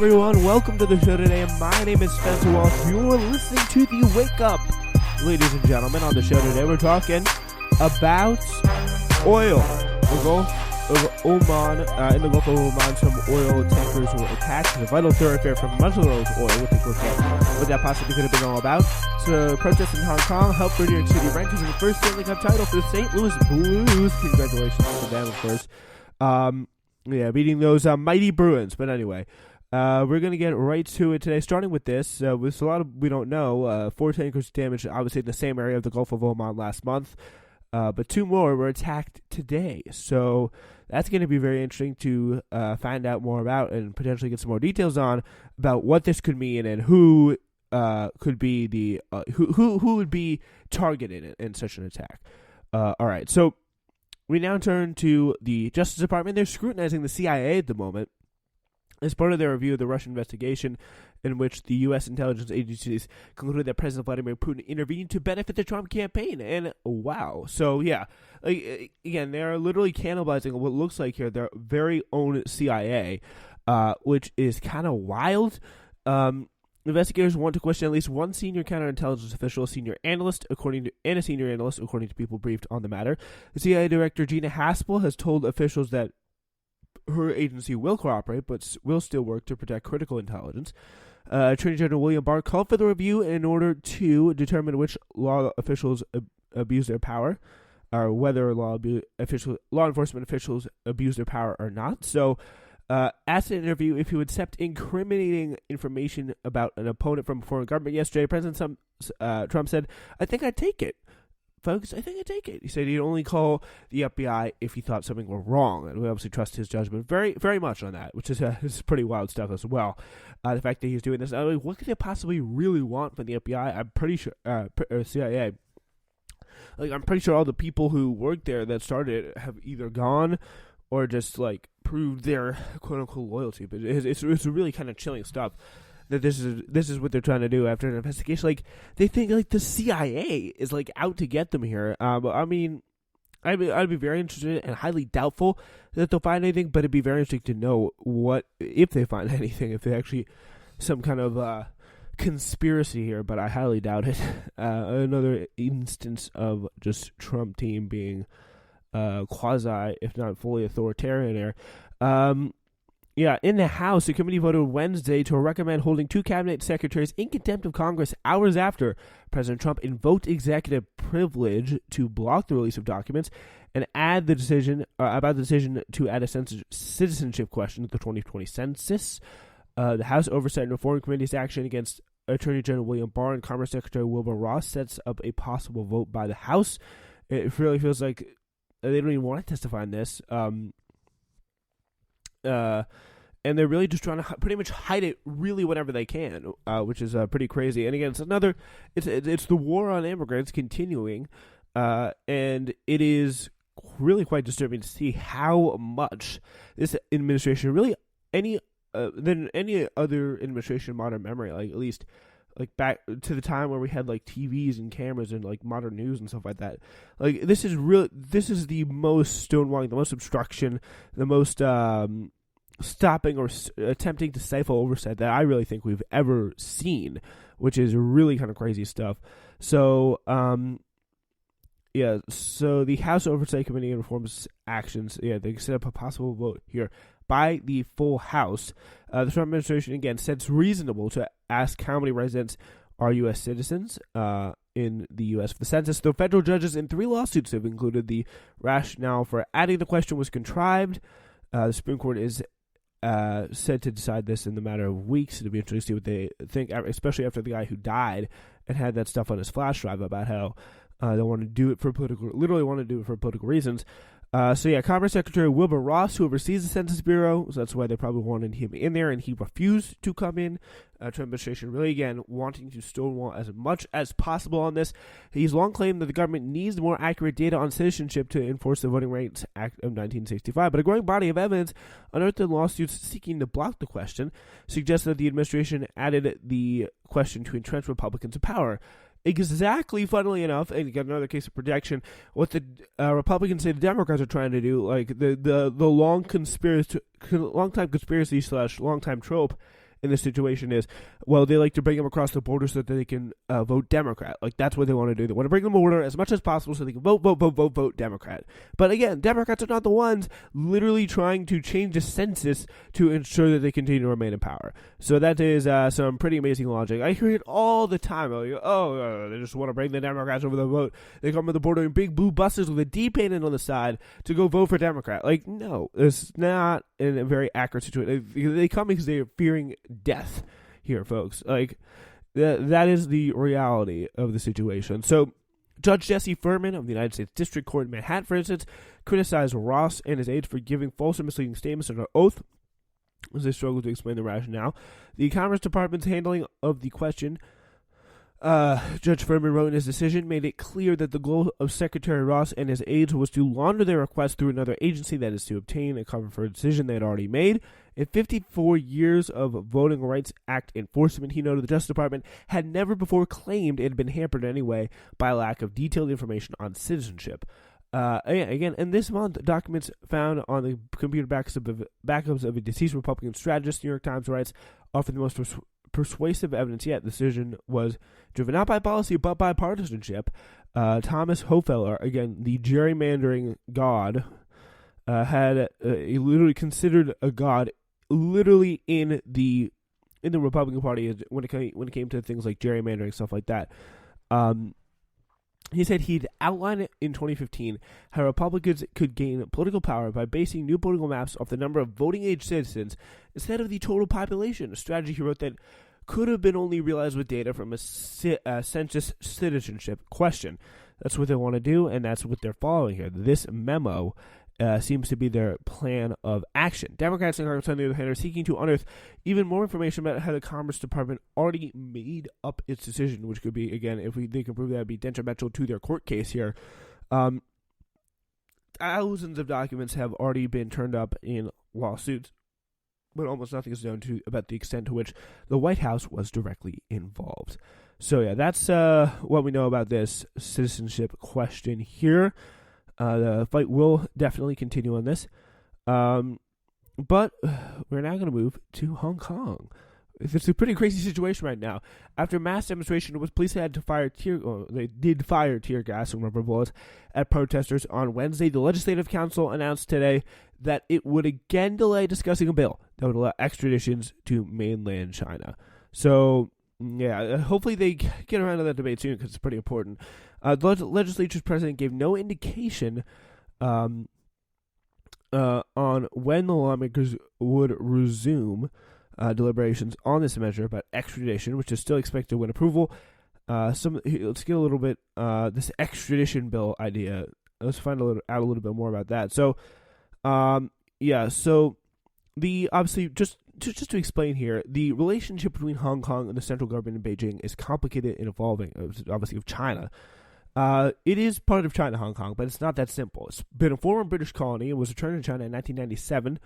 everyone? Welcome to the show today. My name is Spencer Walsh. You're listening to the Wake Up. Ladies and gentlemen, on the show today, we're talking about oil. The Gulf of Oman, in the Gulf of Oman, some oil tankers were attacked. The vital thoroughfare for much of those oil. We'll take a look at what that possibly could have been all about. So, protests in Hong Kong helped for New York City Rangers in the first Stanley Cup title for the St. Louis Blues. Congratulations to them, of course. Beating those mighty Bruins. But anyway, we're going to get right to it today, starting with this. With a lot of, we don't know, 4 tankers damaged, obviously, in the same area of the Gulf of Oman last month. But 2 more were attacked today. So that's going to be very interesting to find out more about and potentially get some more details on about what this could mean and who could be the who would be targeted in such an attack. All right, so we now turn to the Justice Department. They're scrutinizing the CIA at the moment as part of their review of the Russian investigation, in which the U.S. intelligence agencies concluded that President Vladimir Putin intervened to benefit the Trump campaign. And wow. So, yeah, again, they are literally cannibalizing what looks like here their very own CIA, which is kind of wild. Investigators want to question at least one senior counterintelligence official, a senior analyst, according to people briefed on the matter. The CIA director, Gina Haspel, has told officials that her agency will cooperate, but will still work to protect critical intelligence. Attorney General William Barr called for the review in order to determine which law officials abuse their power, or whether law enforcement officials abuse their power or not. So, asked in an interview if he would accept incriminating information about an opponent from a foreign government yesterday, President Trump said, "I think I'd take it. Folks, I think I'd take it." He said he'd only call the FBI if he thought something were wrong, and we obviously trust his judgment very, very much on that, which is pretty wild stuff as well. The fact that he's doing this, what could they possibly really want from the FBI? I'm pretty sure, or CIA. I'm pretty sure all the people who worked there that started it have either gone or just proved their quote unquote loyalty. But it's really kind of chilling stuff that this is what they're trying to do after an investigation. They think the CIA is out to get them here. I mean, I'd be very interested and highly doubtful that they'll find anything, but it'd be very interesting to know what if they find anything, if they actually some kind of conspiracy here. But I highly doubt it. Another instance of just Trump team being quasi, if not fully authoritarian here. In the House, the committee voted Wednesday to recommend holding 2 cabinet secretaries in contempt of Congress hours after President Trump invoked executive privilege to block the release of documents and add the decision to add a citizenship question to the 2020 census. The House Oversight and Reform Committee's action against Attorney General William Barr and Commerce Secretary Wilbur Ross sets up a possible vote by the House. It really feels like they don't even want to testify on this. And they're really just trying to pretty much hide it really whenever they can, which is pretty crazy. And again, it's the war on immigrants continuing, and it is really quite disturbing to see how much this administration, really than any other administration in modern memory, at least back to the time where we had TVs and cameras and modern news and stuff like that. This is the most stonewalling, the most obstruction, the most stopping or attempting to stifle oversight that I really think we've ever seen, which is really kind of crazy stuff. So, so the House Oversight Committee and Reforms Actions, they set up a possible vote here by the full House. The Trump administration, again, said it's reasonable to ask how many residents are U.S. citizens in the U.S. for the census, though federal judges in 3 lawsuits have included the rationale for adding the question was contrived. The Supreme Court is said to decide this in the matter of weeks. It'll be interesting to see what they think, especially after the guy who died and had that stuff on his flash drive about how they want to do it for political reasons. Commerce Secretary Wilbur Ross, who oversees the Census Bureau, so that's why they probably wanted him in there, and he refused to come in. Trump administration really, again, wanting to stonewall as much as possible on this. He's long claimed that the government needs more accurate data on citizenship to enforce the Voting Rights Act of 1965, but a growing body of evidence unearthed in lawsuits seeking to block the question suggests that the administration added the question to entrench Republicans in power. Exactly, funnily enough, and got another case of protection, what the Republicans say the Democrats are trying to do, the long time conspiracy / long time trope in this situation is, well, they like to bring them across the border so that they can vote Democrat. Like, that's what they want to do. They want to bring them over as much as possible so they can vote Democrat. But again, Democrats are not the ones literally trying to change the census to ensure that they continue to remain in power. So that is some pretty amazing logic. I hear it all the time. They just want to bring the Democrats over the vote. They come to the border in big blue buses with a D painted on the side to go vote for Democrat. Like, no, it's not in a very accurate situation. They come because they are fearing death here, folks. Like, that is the reality of the situation. So, Judge Jesse Furman of the United States District Court in Manhattan, for instance, criticized Ross and his aides for giving false and misleading statements under oath as they struggle to explain the rationale. The Commerce Department's handling of the question, Judge Furman wrote in his decision, made it clear that the goal of Secretary Ross and his aides was to launder their request through another agency, that is to obtain a cover for a decision they had already made. In 54 years of Voting Rights Act enforcement, he noted the Justice Department had never before claimed it had been hampered in any way by a lack of detailed information on citizenship. Again, and this month, documents found on the computer backups of a deceased Republican strategist, New York Times writes, offer the most persuasive evidence yet. The decision was driven not by policy but by partisanship. Thomas Hofeller, again, the gerrymandering god, had he literally considered a god literally in the Republican Party when it came to things like gerrymandering, stuff like that. He said he'd outlined in 2015 how Republicans could gain political power by basing new political maps off the number of voting-age citizens instead of the total population, a strategy, he wrote, that could have been only realized with data from a census citizenship question. That's what they want to do, and that's what they're following here. This memo seems to be their plan of action. Democrats and Congress, on the other hand, are seeking to unearth even more information about how the Commerce Department already made up its decision, which could be, again, if they can prove that, be detrimental to their court case here. Thousands of documents have already been turned up in lawsuits, but almost nothing is known about the extent to which the White House was directly involved. So, yeah, that's what we know about this citizenship question here. The fight will definitely continue on this. But we're now going to move to Hong Kong. It's a pretty crazy situation right now. After a mass demonstration, police had to fire tear gas and rubber bullets at protesters on Wednesday. The Legislative Council announced today that it would again delay discussing a bill that would allow extraditions to mainland China. So, yeah, hopefully they get around to that debate soon because it's pretty important. The legislature's president gave no indication on when the lawmakers would resume deliberations on this measure about extradition, which is still expected to win approval. Let's get a little bit this extradition bill idea. Let's find out a little bit more about that. So, So the obviously just to explain here, the relationship between Hong Kong and the central government in Beijing is complicated and evolving. Obviously, of China. It is part of China, Hong Kong, but it's not that simple. It's been a former British colony and was returned to China in 1997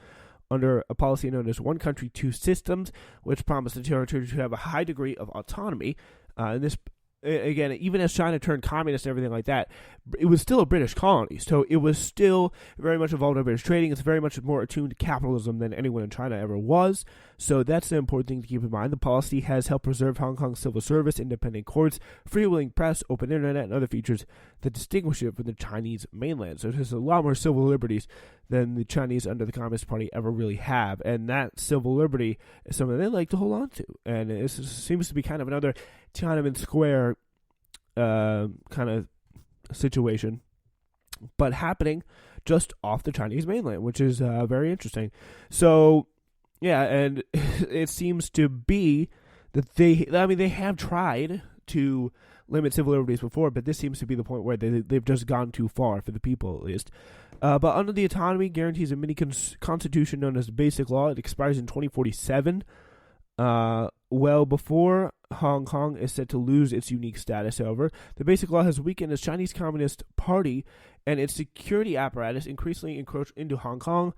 under a policy known as One Country, Two Systems, which promised the territory to have a high degree of autonomy. And this, again, even as China turned communist and everything like that, it was still a British colony. So it was still very much involved in British trading. It's very much more attuned to capitalism than anyone in China ever was. So that's the important thing to keep in mind. The policy has helped preserve Hong Kong's civil service, independent courts, freewheeling press, open internet, and other features that distinguish it from the Chinese mainland. So it has a lot more civil liberties than the Chinese under the Communist Party ever really have. And that civil liberty is something they like to hold on to. And it seems to be kind of another Tiananmen Square kind of situation, but happening just off the Chinese mainland, which is very interesting. So, yeah, and it seems to be that they have tried to limit civil liberties before, but this seems to be the point where they've just gone too far, for the people at least. But under the autonomy guarantees a mini constitution known as the Basic Law, it expires in 2047. Well before Hong Kong is set to lose its unique status, however, the Basic Law has weakened as Chinese Communist Party and its security apparatus increasingly encroach into Hong Kong,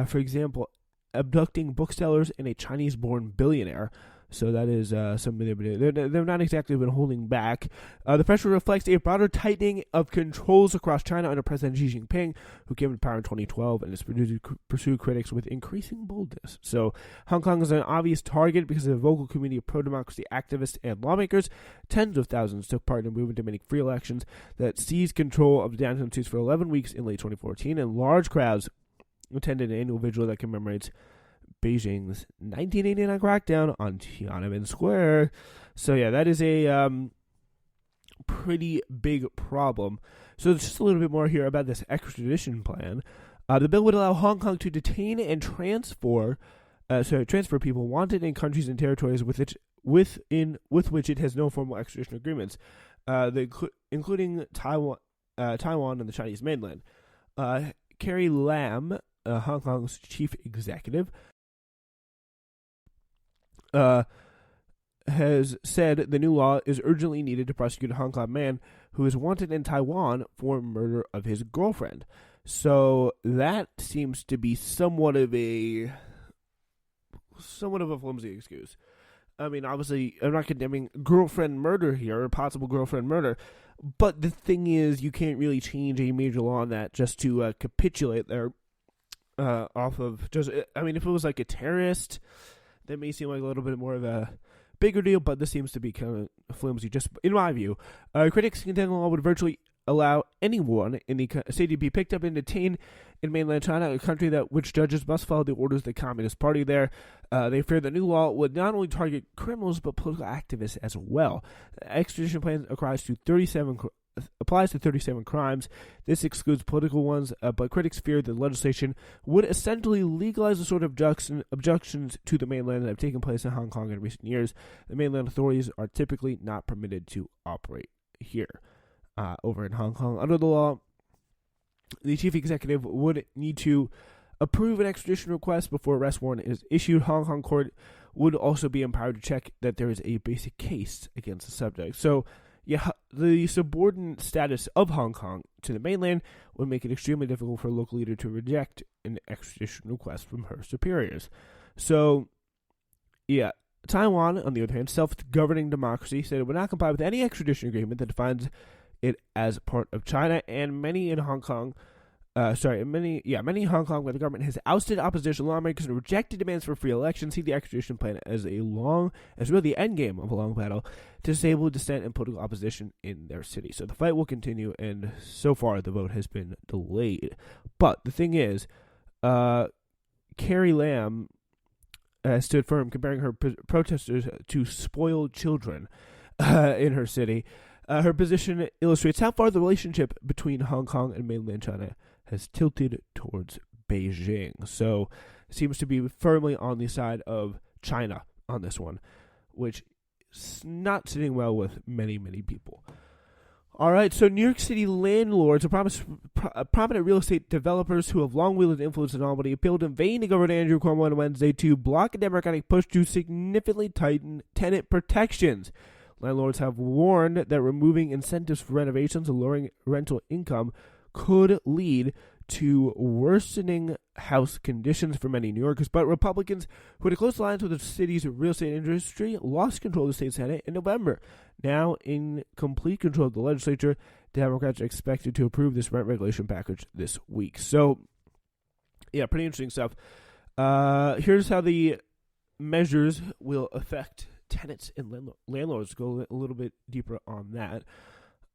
for example, abducting booksellers and a Chinese-born billionaire. So that is something they've not exactly been holding back. The pressure reflects a broader tightening of controls across China under President Xi Jinping, who came to power in 2012 and has pursued critics with increasing boldness. So Hong Kong is an obvious target because of the vocal community of pro-democracy activists and lawmakers. Tens of thousands took part in a movement demanding free elections that seized control of the downtown streets for 11 weeks in late 2014, and large crowds attended an annual vigil that commemorates Beijing's 1989 crackdown on Tiananmen Square. So yeah, that is a pretty big problem. So just a little bit more here about this extradition plan. The bill would allow Hong Kong to detain and transfer people wanted in countries and territories with which it has no formal extradition agreements, including Taiwan and the Chinese mainland. Carrie Lam, Hong Kong's chief executive, has said the new law is urgently needed to prosecute a Hong Kong man who is wanted in Taiwan for murder of his girlfriend. So that seems to be somewhat of a flimsy excuse. I mean, obviously, I'm not condemning girlfriend murder here, or possible girlfriend murder, but the thing is, you can't really change a major law on that just to capitulate there off of just, I mean, if it was like a terrorist, that may seem like a little bit more of a bigger deal, but this seems to be kind of flimsy, just in my view. Critics contend the law would virtually allow anyone in the city to be picked up and detained in mainland China, a country which judges must follow the orders of the Communist Party there. They fear the new law would not only target criminals, but political activists as well. The extradition plan applies to 37 crimes. This excludes political ones, but critics fear the legislation would essentially legalize the sort of objections to the mainland that have taken place in Hong Kong in recent years. The mainland authorities are typically not permitted to operate here. Over in Hong Kong, under the law, the chief executive would need to approve an extradition request before arrest warrant is issued. Hong Kong court would also be empowered to check that there is a basic case against the subject. So, yeah, the subordinate status of Hong Kong to the mainland would make it extremely difficult for a local leader to reject an extradition request from her superiors. So, yeah, Taiwan, on the other hand, self-governing democracy, said it would not comply with any extradition agreement that defines it as part of China, and many Hong Kong, where the government has ousted opposition lawmakers and rejected demands for free elections, see the extradition plan as really the end game of a long battle to disable dissent and political opposition in their city. So the fight will continue, and so far the vote has been delayed. But the thing is, Carrie Lam stood firm, comparing her protesters to spoiled children in her city. Her position illustrates how far the relationship between Hong Kong and mainland China has tilted towards Beijing. So it seems to be firmly on the side of China on this one, which is not sitting well with many, many people. All right, so New York City landlords, prominent real estate developers who have long wielded influence in Albany, appealed in vain to Governor Andrew Cuomo on Wednesday to block a Democratic push to significantly tighten tenant protections. Landlords have warned that removing incentives for renovations and lowering rental income could lead to worsening house conditions for many New Yorkers. But Republicans, who had a close alliance with the city's real estate industry, lost control of the state Senate in November. Now, in complete control of the legislature, Democrats are expected to approve this rent regulation package this week. So, yeah, pretty interesting stuff. Here's how the measures will affect tenants and landlords. Go a little bit deeper on that.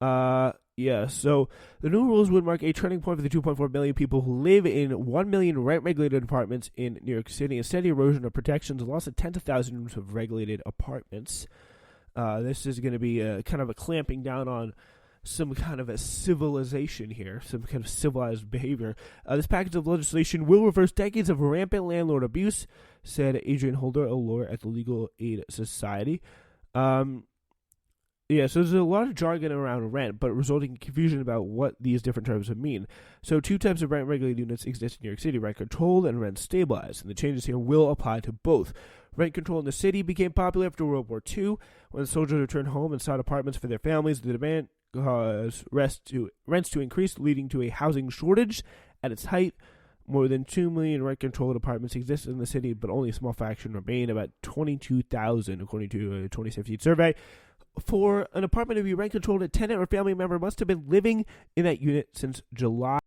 So the new rules would mark a turning point for the 2.4 million people who live in 1 million rent-regulated apartments in New York City. A steady erosion of protections, loss of tens of thousands of regulated apartments. This is going to be kind of a clamping down on some kind of a civilization here, some kind of civilized behavior. This package of legislation will reverse decades of rampant landlord abuse, said Adrian Holder, a lawyer at the Legal Aid Society. So there's a lot of jargon around rent, but resulting in confusion about what these different terms would mean. So 2 types of rent-regulated units exist in New York City: rent-controlled and rent-stabilized, and the changes here will apply to both. Rent control in the city became popular after World War II, when soldiers returned home and sought apartments for their families. The demand caused rents to increase, leading to a housing shortage at its height. More than 2 million rent-controlled apartments exist in the city, but only a small fraction remain, about 22,000, according to a 2017 survey. For an apartment to be rent-controlled, a tenant or family member must have been living in that unit since July